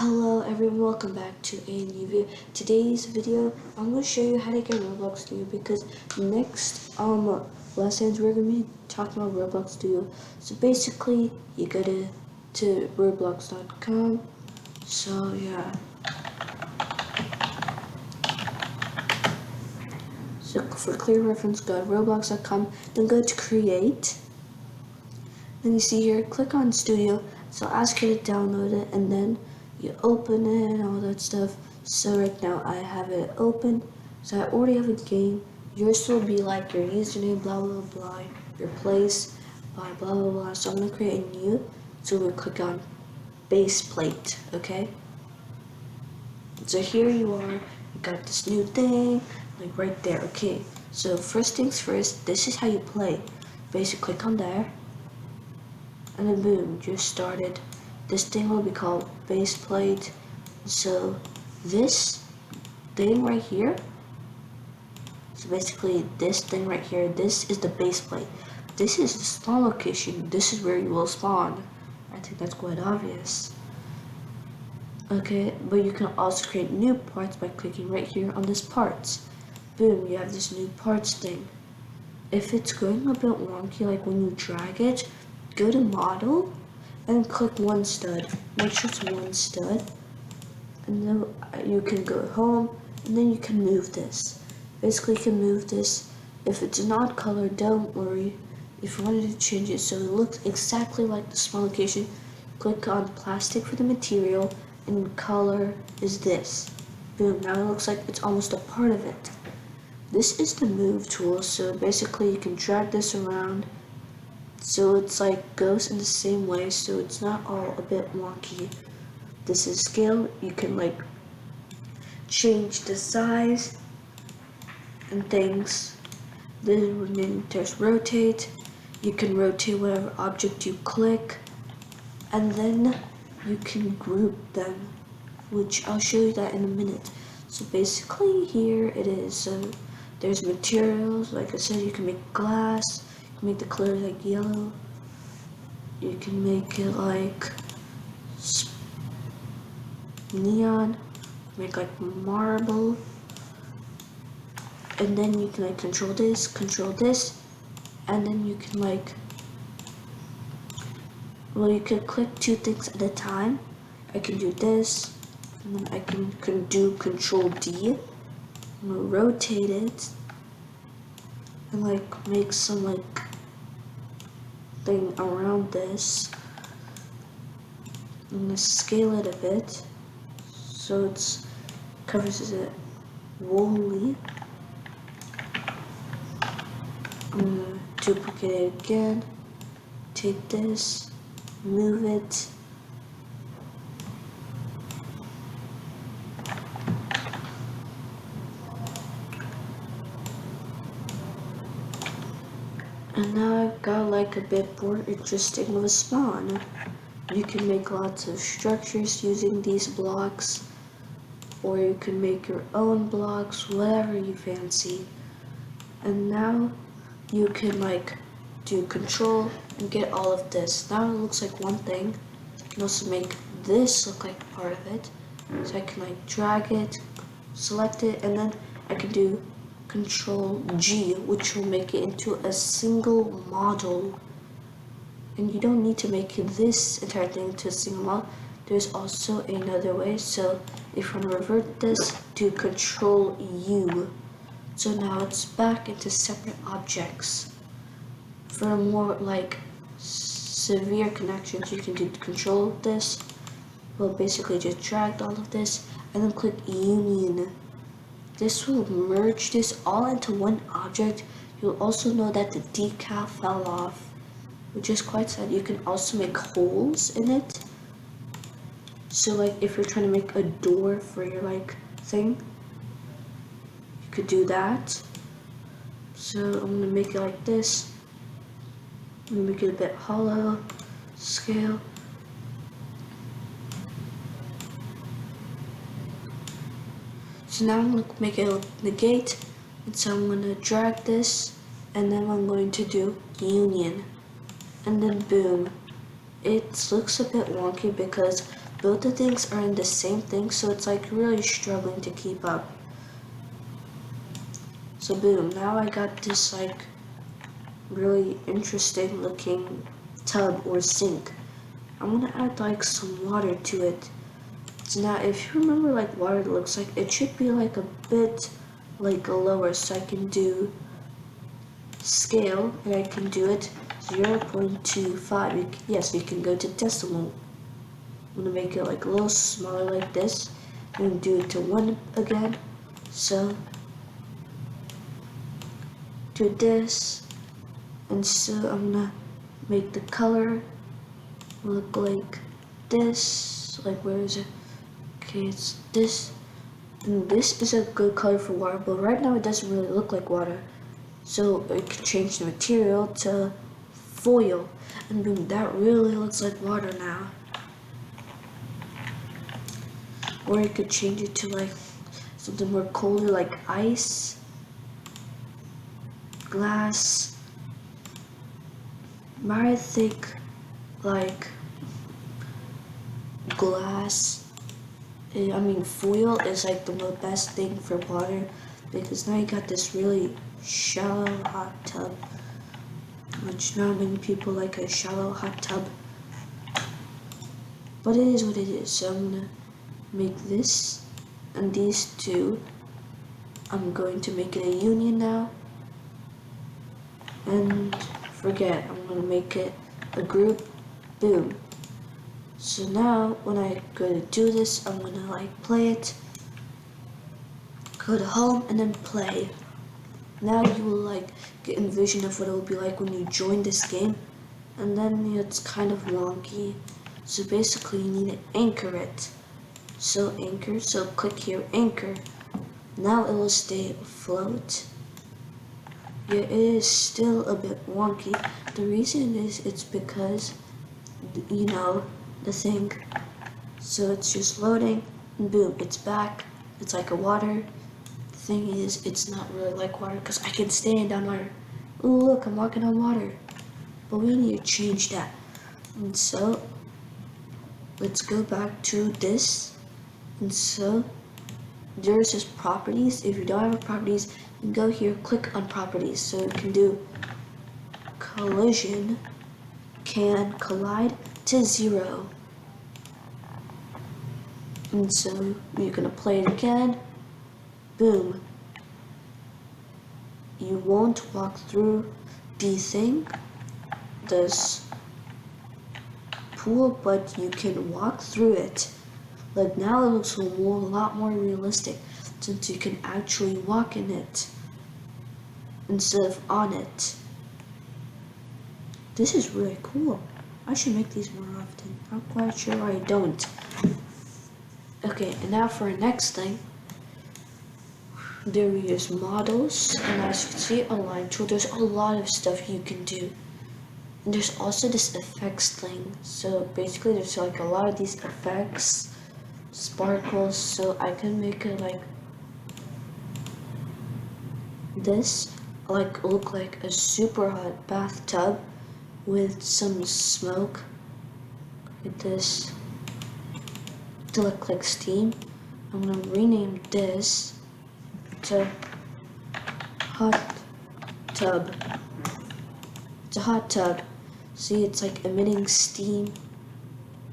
Hello everyone, welcome back to a new video. Today's video, I'm going to show you how to get Roblox Studio because next lessons we're going to be talking about Roblox Studio. So basically, you go to roblox.com. So yeah. So for clear reference, go to roblox.com, then go to create. Then you see here, click on Studio. So I'll ask you to download it, and then you open it and all that stuff. So right now I have it open. So I already have a game. Yours will be like your username, blah blah blah, your place, blah blah blah. So I'm gonna create a new. So we'll click on base plate, okay? So here you are. You got this new thing, like right there, okay? So first things first, this is how you play. Basically, click on there. And then boom, just started. This thing will be called base plate. So this thing right here, so basically this thing right here, this is the base plate. This is the spawn location. This is where you will spawn. I think that's quite obvious. Okay, but you can also create new parts by clicking right here on this parts. Boom, you have this new parts thing. If it's going a bit wonky, like when you drag it, go to model and click one stud. Make sure it's one stud. And then you can go home and then you can move this. Basically, you can move this. If it's not color, don't worry. If you wanted to change it so it looks exactly like the small location, click on plastic for the material and color is this. Boom, now it looks like it's almost a part of it. This is the move tool, so basically you can drag this around so it's like goes in the same way, so it's not all a bit wonky. This is scale. You can like change the size and things. Then there's rotate. You can rotate whatever object you click, and then you can group them, which I'll show you that in a minute. So basically here it is. So there's materials. Like I said, you can make glass. Make the color like yellow. You can make it like neon, make like marble, and then you can like control this, and then you can like, well, you can click two things at a time. I can do this, and then I can do control D, and rotate it, and like make some like thing around this. I'm gonna scale it a bit so it's covers it wholly. I'm gonna duplicate it again, take this, move it, and now I've got like a bit more interesting of a spawn. You can make lots of structures using these blocks, or you can make your own blocks, whatever you fancy. And now you can like do control and get all of this. Now it looks like one thing. I can also make this look like part of it. So I can like drag it, select it, and then I can do Control G, which will make it into a single model. And you don't need to make this entire thing into a single model. There's also another way. So if you want to revert this, do Control U. So now it's back into separate objects. For more like severe connections, you can do Control this. Well, basically just drag all of this and then click Union. This will merge this all into one object. You'll also know that the decal fell off, which is quite sad. You can also make holes in it. So like if you're trying to make a door for your like thing, you could do that. So I'm gonna make it like this. I'm gonna make it a bit hollow, scale. So now I'm going to make it negate, and so I'm going to drag this, and then I'm going to do union, and then boom. It looks a bit wonky because both the things are in the same thing, so it's like really struggling to keep up. So boom, now I got this like really interesting looking tub or sink. I'm gonna add like some water to it. So now if you remember like water looks like, it should be like a bit like lower, so I can do scale and I can do it 0.25. Yes, you can go to decimal. I'm gonna make it like a little smaller like this. I'm gonna do it to 1 again. So do this, and so I'm gonna make the color look like this. Like where is it? Okay, it's this. And this is a good color for water, but right now it doesn't really look like water. So I can change the material to foil, and boom, that really looks like water now. Or you could change it to like something more colder, like ice, glass. I think like glass, I mean foil is like the best thing for water, because now you got this really shallow hot tub, which not many people like a shallow hot tub, but it is what it is. So I'm gonna make this and these two. I'm going to make it a union now, and forget, I'm gonna make it a group. Boom. So now when I go to do this, I'm gonna like play it, go to home and then play. Now you will like get a vision of what it will be like when you join this game, and then it's kind of wonky. So basically you need to anchor it. So anchor, so click here, anchor. Now it will stay afloat. Yeah, it is still a bit wonky. The reason is it's because, you know, the thing. So it's just loading, and boom, it's back. It's like a water. The thing is, it's not really like water because I can stand on water. Ooh, look, I'm walking on water. But we need to change that. And so let's go back to this. And so there's just properties. If you don't have properties, you go here, click on properties. So you can do collision can collide to 0. And so you're gonna play it again. Boom. You won't walk through the thing, this pool, but you can walk through it. Like now it looks a lot more realistic, since you can actually walk in it instead of on it. This is really cool. I should make these more often. I'm quite sure I don't. Okay, and now for our next thing. There is models, and as you can see, align tool. There's a lot of stuff you can do. And there's also this effects thing. So basically there's like a lot of these effects, sparkles, so I can make it like this, like look like a super hot bathtub with some smoke, like this, to look like steam. I'm gonna rename this to hot tub. It's a hot tub. See, it's like emitting steam.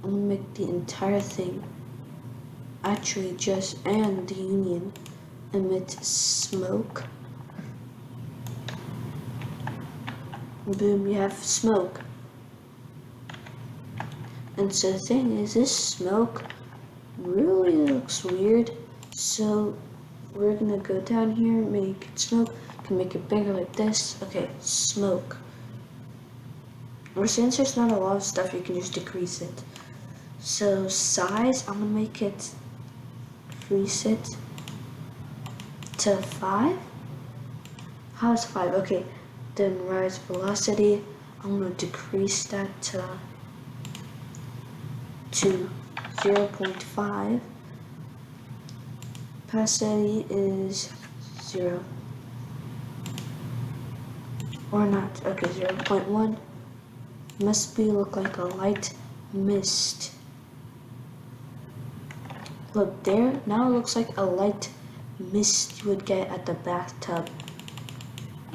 I'm gonna make the entire thing actually just, and the union, emit smoke. Boom, you have smoke. And so the thing is, this smoke really looks weird. So we're gonna go down here, make it smoke. Can make it bigger like this. Okay, smoke. Or since there's not a lot of stuff, you can just decrease it. So size, I'm gonna make it, increase it to 5. How's 5? Okay, then rise velocity, I'm gonna decrease that to 0.5. Opacity is 0. Or not. Okay, 0.1. Must be look like a light mist. Look there, now it looks like a light mist you would get at the bathtub.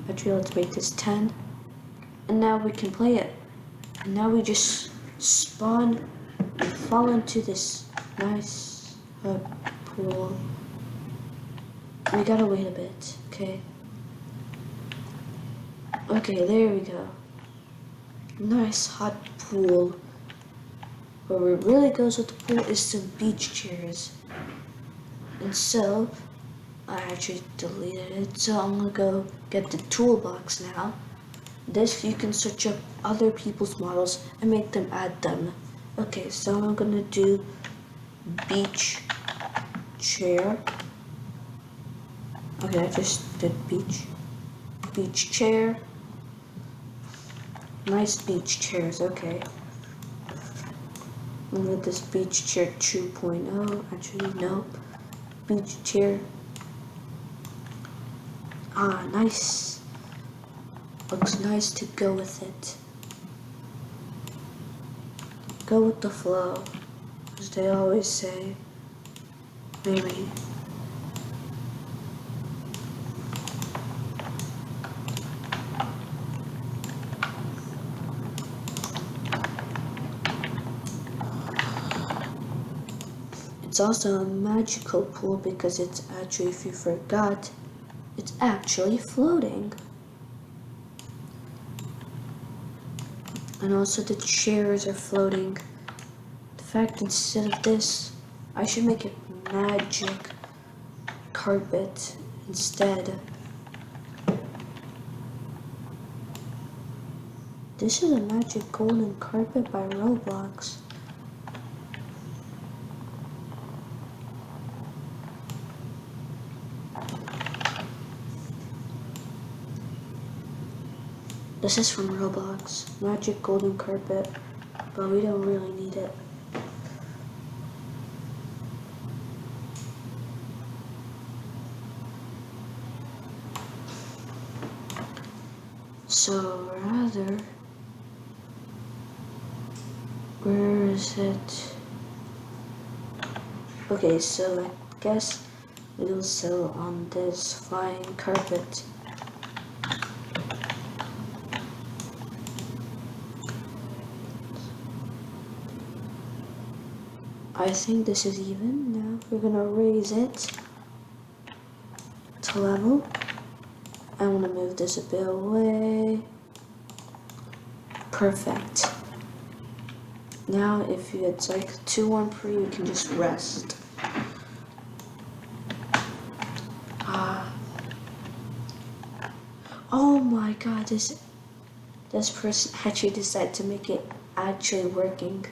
Actually, let's make this 10. And now we can play it. And now we just spawn and fall into this nice pool. We gotta wait a bit, okay? Okay, there we go. Nice hot pool. But what really goes with the pool is some beach chairs. And so, I actually deleted it, so I'm gonna go get the toolbox now. This, you can search up other people's models and make them add them. Okay, so I'm gonna do beach chair. Okay, I just did beach chair. Nice beach chairs, okay. And with this beach chair 2.0, actually no, beach chair. Ah, nice. Looks nice to go with it. Go with the flow, as they always say. Maybe. It's also a magical pool because it's actually, if you forgot, it's actually floating. And also the chairs are floating. In fact, instead of this, I should make it magic carpet instead. This is a magic golden carpet by Roblox. This is from Roblox, magic golden carpet, but we don't really need it. So rather, where is it? Okay, so I guess it'll sell on this flying carpet. I think this is even. Now we're gonna raise it to level. I wanna move this a bit away. Perfect. Now if it's like too warm for you, you can just rest. Oh my god, this person actually decided to make it actually working.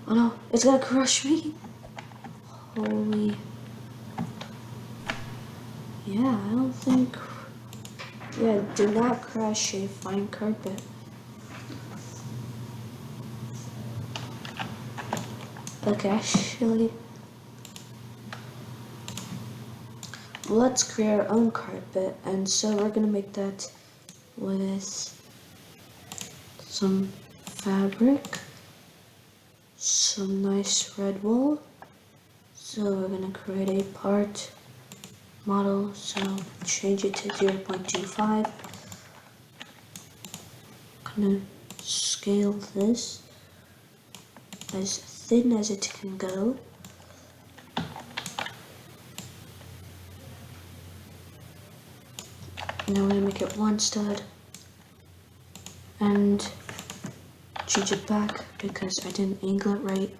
Oh no, it's gonna crush me. Holy. Yeah, I don't think. Yeah, do not crush a fine carpet. Okay, actually, let's create our own carpet, and so we're gonna make that with some fabric, some nice red wool. So we're gonna create a part model, so change it to 0.25. Gonna scale this as thin as it can go. Now we're gonna make it one stud and change it back because I didn't angle it right.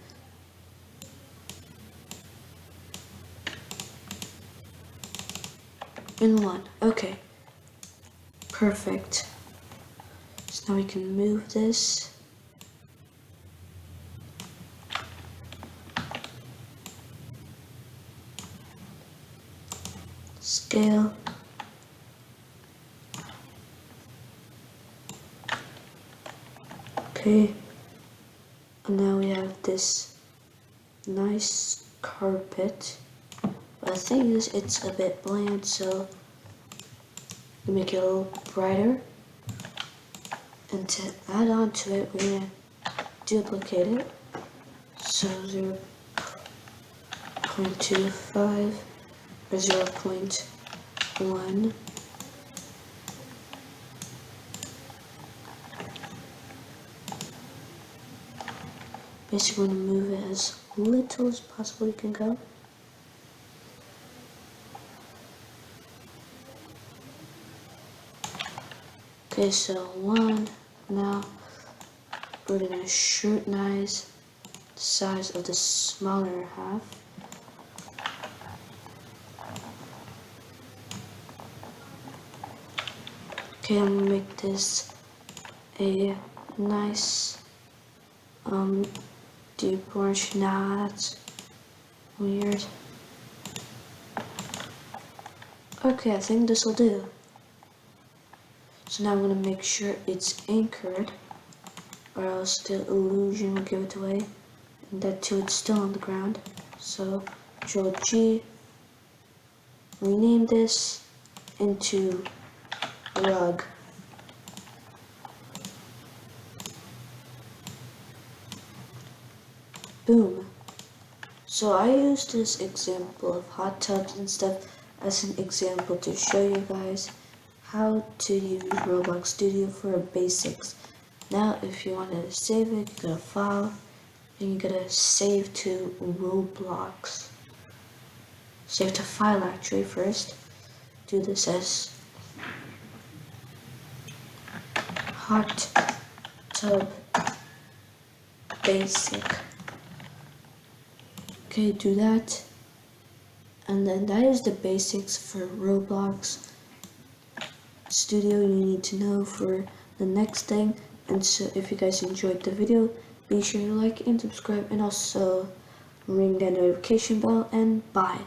In one, okay, perfect. So now we can move this. Scale. Okay, and now we have this nice carpet. Well, the thing is, it's a bit bland, so you make it a little brighter. And to add on to it, we're gonna duplicate it. So 0.25 or 0.1. Basically, want to move it as little as possible you can go. Okay, so 1. Now we're gonna scrutinize the size of the smaller half. Okay, I'm gonna make this a nice deep orange. Nah, that's weird. Okay, I think this will do. So now I'm gonna make sure it's anchored, or else the illusion will give it away. And that too, it's still on the ground. So Control G, rename this into rug. Boom. So I used this example of hot tubs and stuff as an example to show you guys how to use Roblox Studio for basics. Now if you want to save it, you go to File, and you gotta save to Roblox. Save to File actually first. Do this as hot tub basic. Okay, do that. And then that is the basics for Roblox Studio you need to know for the next thing. And so if you guys enjoyed the video, be sure to like and subscribe, and also ring that notification bell, and bye.